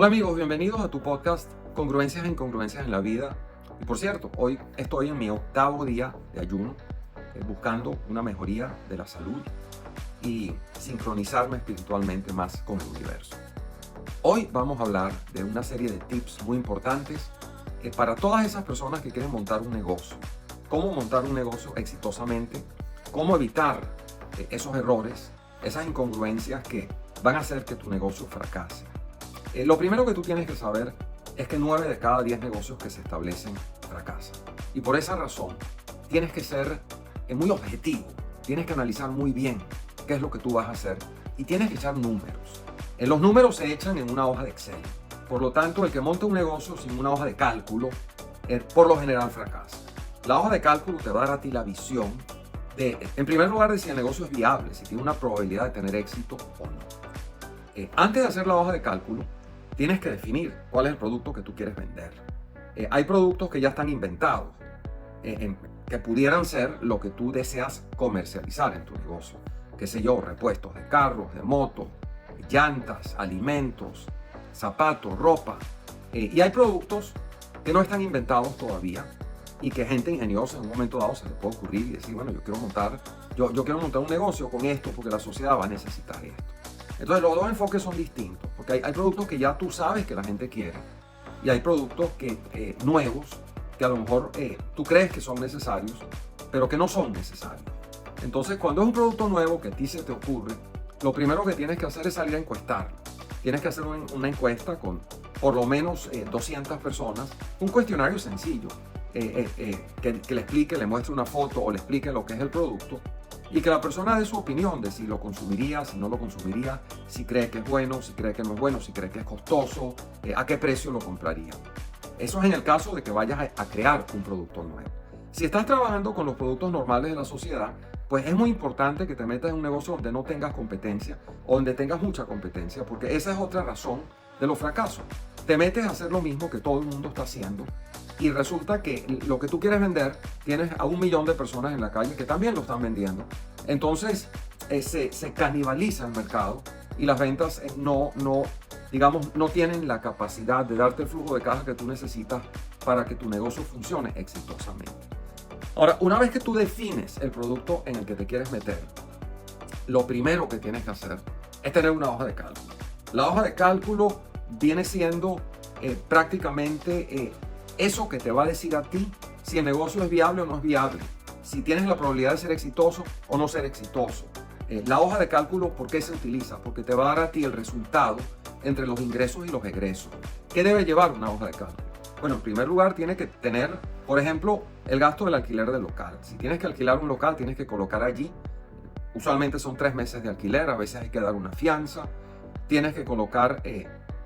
Hola amigos, bienvenidos a tu podcast Congruencias e Incongruencias en la Vida. Y por cierto, hoy estoy en mi 8º día de ayuno, buscando una mejoría de la salud y sincronizarme espiritualmente más con el universo. Hoy vamos a hablar de una serie de tips muy importantes para todas esas personas que quieren montar un negocio. Cómo montar un negocio exitosamente, cómo evitar esos errores, esas incongruencias que van a hacer que tu negocio fracase. Lo primero que tú tienes que saber es que 9 de cada 10 negocios que se establecen fracasan. Y por esa razón tienes que ser muy objetivo, tienes que analizar muy bien qué es lo que tú vas a hacer y tienes que echar números. Los números se echan en una hoja de Excel. Por lo tanto, el que monta un negocio sin una hoja de cálculo, por lo general fracasa. La hoja de cálculo te va a dar a ti la visión de, en primer lugar, de si el negocio es viable, si tiene una probabilidad de tener éxito o no. Antes de hacer la hoja de cálculo, tienes que definir cuál es el producto que tú quieres vender. Hay productos que ya están inventados, que pudieran ser lo que tú deseas comercializar en tu negocio. Qué sé yo, repuestos de carros, de motos, llantas, alimentos, zapatos, ropa. Y hay productos que no están inventados todavía y que gente ingeniosa en un momento dado se le puede ocurrir y decir, bueno, yo quiero montar un negocio con esto porque la sociedad va a necesitar esto. Entonces los dos enfoques son distintos, porque hay productos que ya tú sabes que la gente quiere y hay productos nuevos que a lo mejor tú crees que son necesarios, pero que no son necesarios. Entonces cuando es un producto nuevo que a ti se te ocurre, lo primero que tienes que hacer es salir a encuestarlo. Tienes que hacer una encuesta con por lo menos 200 personas, un cuestionario sencillo, que le explique, le muestre una foto o le explique lo que es el producto y que la persona dé su opinión de si lo consumiría, si no lo consumiría, si cree que es bueno, si cree que no es bueno, si cree que es costoso, a qué precio lo compraría. Eso es en el caso de que vayas a crear un producto nuevo. Si estás trabajando con los productos normales de la sociedad, pues es muy importante que te metas en un negocio donde no tengas competencia o donde tengas mucha competencia, porque esa es otra razón de los fracasos. Te metes a hacer lo mismo que todo el mundo está haciendo y resulta que lo que tú quieres vender tienes a 1 millón de personas en la calle que también lo están vendiendo. Entonces se canibaliza el mercado y las ventas no tienen la capacidad de darte el flujo de caja que tú necesitas para que tu negocio funcione exitosamente. Ahora, una vez que tú defines el producto en el que te quieres meter, lo primero que tienes que hacer es tener una hoja de cálculo. La hoja de cálculo viene siendo prácticamente eso que te va a decir a ti si el negocio es viable o no es viable, si tienes la probabilidad de ser exitoso o no ser exitoso. La hoja de cálculo, ¿por qué se utiliza? Porque te va a dar a ti el resultado entre los ingresos y los egresos. ¿Qué debe llevar una hoja de cálculo? Bueno, en primer lugar tiene que tener, por ejemplo, el gasto del alquiler del local. Si tienes que alquilar un local, tienes que colocar allí. Usualmente son 3 meses de alquiler, a veces hay que dar una fianza. Tienes que colocar,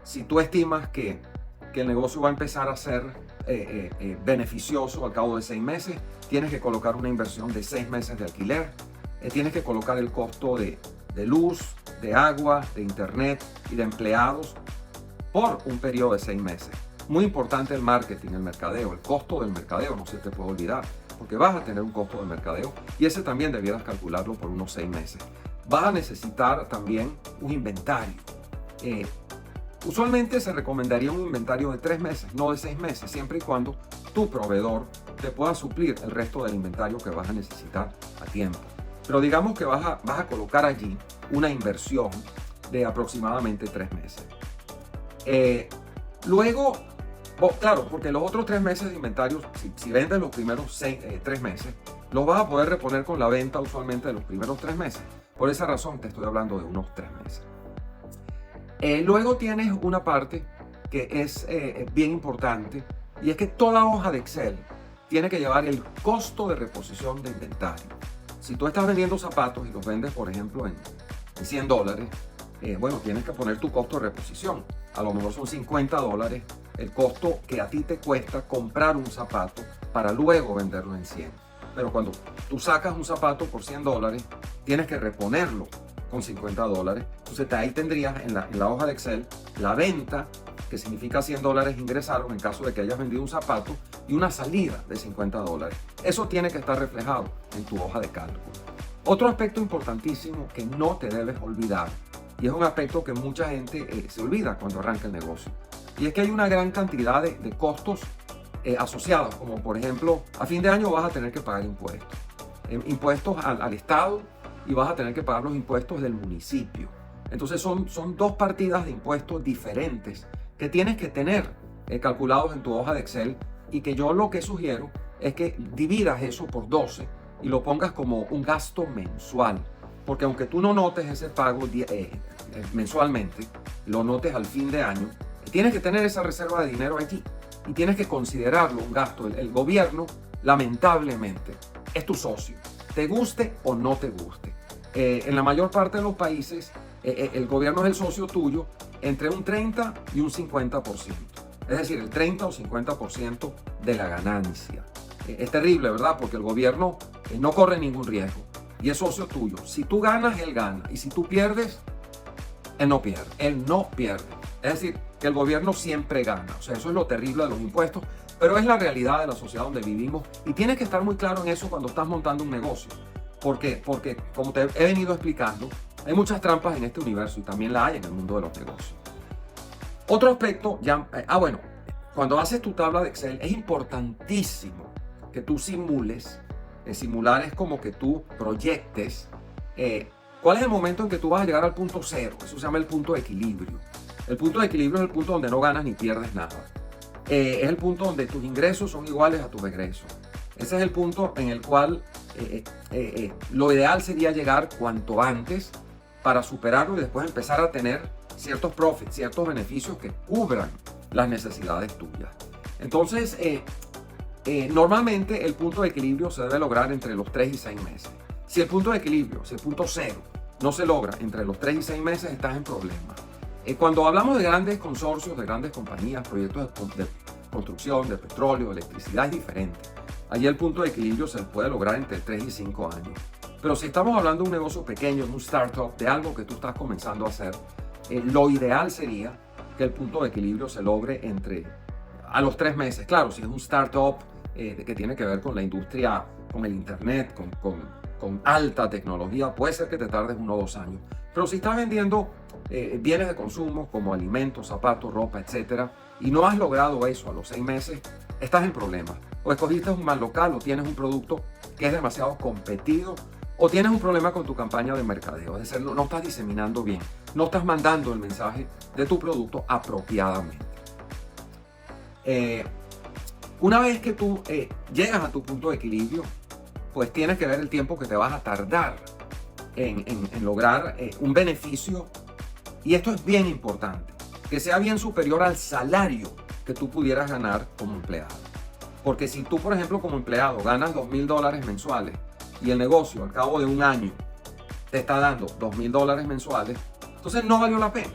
si tú estimas que el negocio va a empezar a ser beneficioso al cabo de 6 meses, tienes que colocar una inversión de 6 meses de alquiler. Tienes que colocar el costo de luz, de agua, de internet y de empleados por un periodo de 6 meses. Muy importante el marketing, el mercadeo, el costo del mercadeo, no se te puede olvidar, porque vas a tener un costo de mercadeo y ese también debieras calcularlo por unos 6 meses. Vas a necesitar también un inventario. Usualmente se recomendaría un inventario de 3 meses, no de 6 meses, siempre y cuando tu proveedor te pueda suplir el resto del inventario que vas a necesitar a tiempo. Pero digamos que vas a colocar allí una inversión de aproximadamente 3 meses. Luego, claro, porque los otros 3 meses de inventario, si vendes los primeros 3 meses, los vas a poder reponer con la venta usualmente de los primeros 3 meses. Por esa razón te estoy hablando de unos 3 meses. Luego tienes una parte que es bien importante y es que toda hoja de Excel tiene que llevar el costo de reposición de inventario. Si tú estás vendiendo zapatos y los vendes, por ejemplo, en $100, bueno, tienes que poner tu costo de reposición. A lo mejor son $50 el costo que a ti te cuesta comprar un zapato para luego venderlo en 100. Pero cuando tú sacas un zapato por $100, tienes que reponerlo con $50. Entonces ahí tendrías en la hoja de Excel la venta, que significa $100 ingresaron en caso de que hayas vendido un zapato, y una salida de $50. Eso tiene que estar reflejado en tu hoja de cálculo. Otro aspecto importantísimo que no te debes olvidar y es un aspecto que mucha gente se olvida cuando arranca el negocio. Y es que hay una gran cantidad de costos asociados, como por ejemplo, a fin de año vas a tener que pagar impuestos. Impuestos al Estado, y vas a tener que pagar los impuestos del municipio. Entonces son dos partidas de impuestos diferentes que tienes que tener calculados en tu hoja de Excel, y que yo lo que sugiero es que dividas eso por 12 y lo pongas como un gasto mensual. Porque aunque tú no notes ese pago mensualmente, lo notes al fin de año, tienes que tener esa reserva de dinero allí y tienes que considerarlo un gasto. El gobierno, lamentablemente, es tu socio, te guste o no te guste. En la mayor parte de los países, el gobierno es el socio tuyo entre un 30 y un 50%. Es decir, el 30 o 50% de la ganancia. Es terrible, ¿verdad? Porque el gobierno no corre ningún riesgo y es socio tuyo. Si tú ganas, él gana. Y si tú pierdes, él no pierde. Él no pierde. Es decir, que el gobierno siempre gana. O sea, eso es lo terrible de los impuestos, pero es la realidad de la sociedad donde vivimos, y tienes que estar muy claro en eso cuando estás montando un negocio. Porque como te he venido explicando, hay muchas trampas en este universo, y también la hay en el mundo de los negocios. Otro aspecto, bueno, cuando haces tu tabla de Excel es importantísimo que tú simules. Simular es como que tú proyectes cuál es el momento en que tú vas a llegar al punto cero. Eso se llama el punto de equilibrio. El punto de equilibrio es el punto donde no ganas ni pierdes nada. Es el punto donde tus ingresos son iguales a tus egresos. Ese es el punto en el cual lo ideal sería llegar cuanto antes para superarlo y después empezar a tener ciertos profits, ciertos beneficios que cubran las necesidades tuyas. Entonces, normalmente el punto de equilibrio se debe lograr entre los 3 y 6 meses. Si el punto de equilibrio, si el punto cero, no se logra entre los 3 y 6 meses, estás en problemas. Cuando hablamos de grandes consorcios, de grandes compañías, proyectos de construcción, de petróleo, de electricidad, es diferente. Allí el punto de equilibrio se puede lograr entre 3 y 5 años. Pero si estamos hablando de un negocio pequeño, de un startup, de algo que tú estás comenzando a hacer, lo ideal sería que el punto de equilibrio se logre a los 3 meses. Claro, si es un startup que tiene que ver con la industria, con el internet, con alta tecnología, puede ser que te tardes 1 o 2 años. Pero si estás vendiendo bienes de consumo como alimentos, zapatos, ropa, etcétera, y no has logrado eso a los 6 meses, estás en problemas. O escogiste un mal local, o tienes un producto que es demasiado competido, o tienes un problema con tu campaña de mercadeo. Es decir, no estás diseminando bien, no estás mandando el mensaje de tu producto apropiadamente. Una vez que tú llegas a tu punto de equilibrio, pues tienes que ver el tiempo que te vas a tardar en lograr un beneficio. Y esto es bien importante, que sea bien superior al salario que tú pudieras ganar como empleado. Porque si tú, por ejemplo, como empleado ganas $2,000 mensuales y el negocio al cabo de un año te está dando $2,000 mensuales, entonces no valió la pena.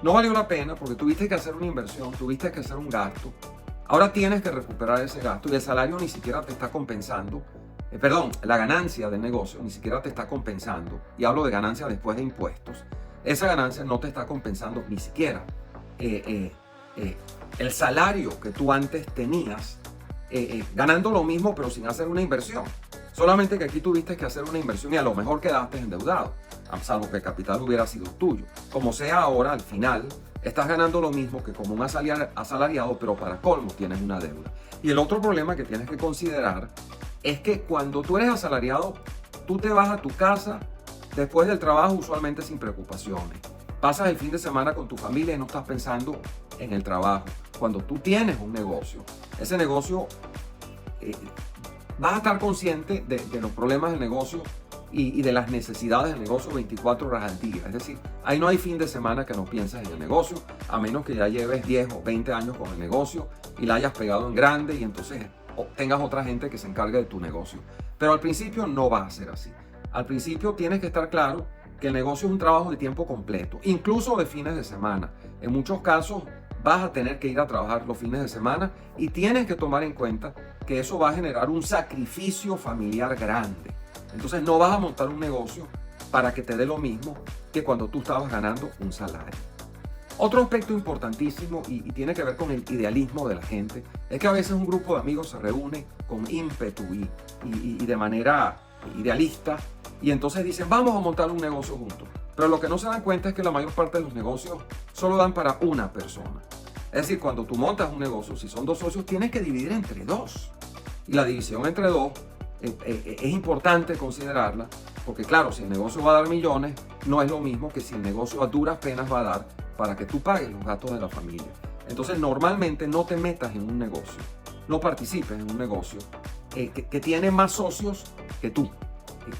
No valió la pena porque tuviste que hacer una inversión, tuviste que hacer un gasto. Ahora tienes que recuperar ese gasto y el salario ni siquiera te está compensando. La ganancia del negocio ni siquiera te está compensando. Y hablo de ganancia después de impuestos. Esa ganancia no te está compensando ni siquiera el salario que tú antes tenías, ganando lo mismo pero sin hacer una inversión. Solamente que aquí tuviste que hacer una inversión y a lo mejor quedaste endeudado, salvo que el capital hubiera sido tuyo. Como sea ahora, al final, estás ganando lo mismo que como un asalariado, pero para colmo tienes una deuda. Y el otro problema que tienes que considerar es que cuando tú eres asalariado, tú te vas a tu casa después del trabajo usualmente sin preocupaciones. Pasas el fin de semana con tu familia y no estás pensando en el trabajo. Cuando tú tienes un negocio, ese negocio, vas a estar consciente de los problemas del negocio y de las necesidades del negocio 24 horas al día. Es decir, ahí no hay fin de semana que no pienses en el negocio, a menos que ya lleves 10 o 20 años con el negocio y la hayas pegado en grande y entonces tengas otra gente que se encargue de tu negocio. Pero al principio no va a ser así. Al principio tienes que estar claro que el negocio es un trabajo de tiempo completo, incluso de fines de semana. En muchos casos vas a tener que ir a trabajar los fines de semana y tienes que tomar en cuenta que eso va a generar un sacrificio familiar grande. Entonces no vas a montar un negocio para que te dé lo mismo que cuando tú estabas ganando un salario. Otro aspecto importantísimo y tiene que ver con el idealismo de la gente es que a veces un grupo de amigos se reúne con ímpetu y de manera idealista y entonces dicen vamos a montar un negocio juntos. Pero lo que no se dan cuenta es que la mayor parte de los negocios solo dan para una persona. Es decir, cuando tú montas un negocio, si son 2 socios, tienes que dividir entre 2. Y la división entre 2 es importante considerarla, porque claro, si el negocio va a dar millones, no es lo mismo que si el negocio a duras penas va a dar para que tú pagues los gastos de la familia. Entonces, normalmente no te metas en un negocio, no participes en un negocio que tiene más socios que tú.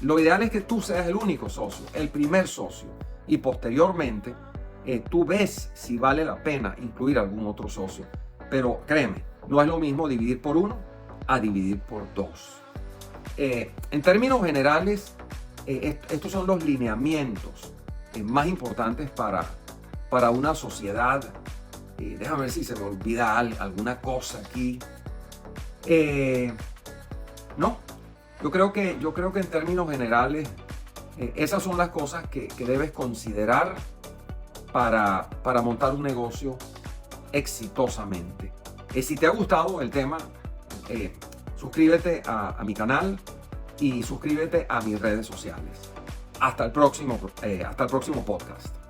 Lo ideal es que tú seas el único socio, el primer socio, y posteriormente tú ves si vale la pena incluir algún otro socio. Pero créeme, no es lo mismo dividir por 1 a dividir por 2. En términos generales, estos son los lineamientos más importantes para una sociedad. Déjame ver si se me olvida alguna cosa aquí. No, yo creo que en términos generales esas son las cosas que debes considerar para montar un negocio exitosamente. Si te ha gustado el tema, suscríbete a mi canal y suscríbete a mis redes sociales. Hasta el próximo podcast.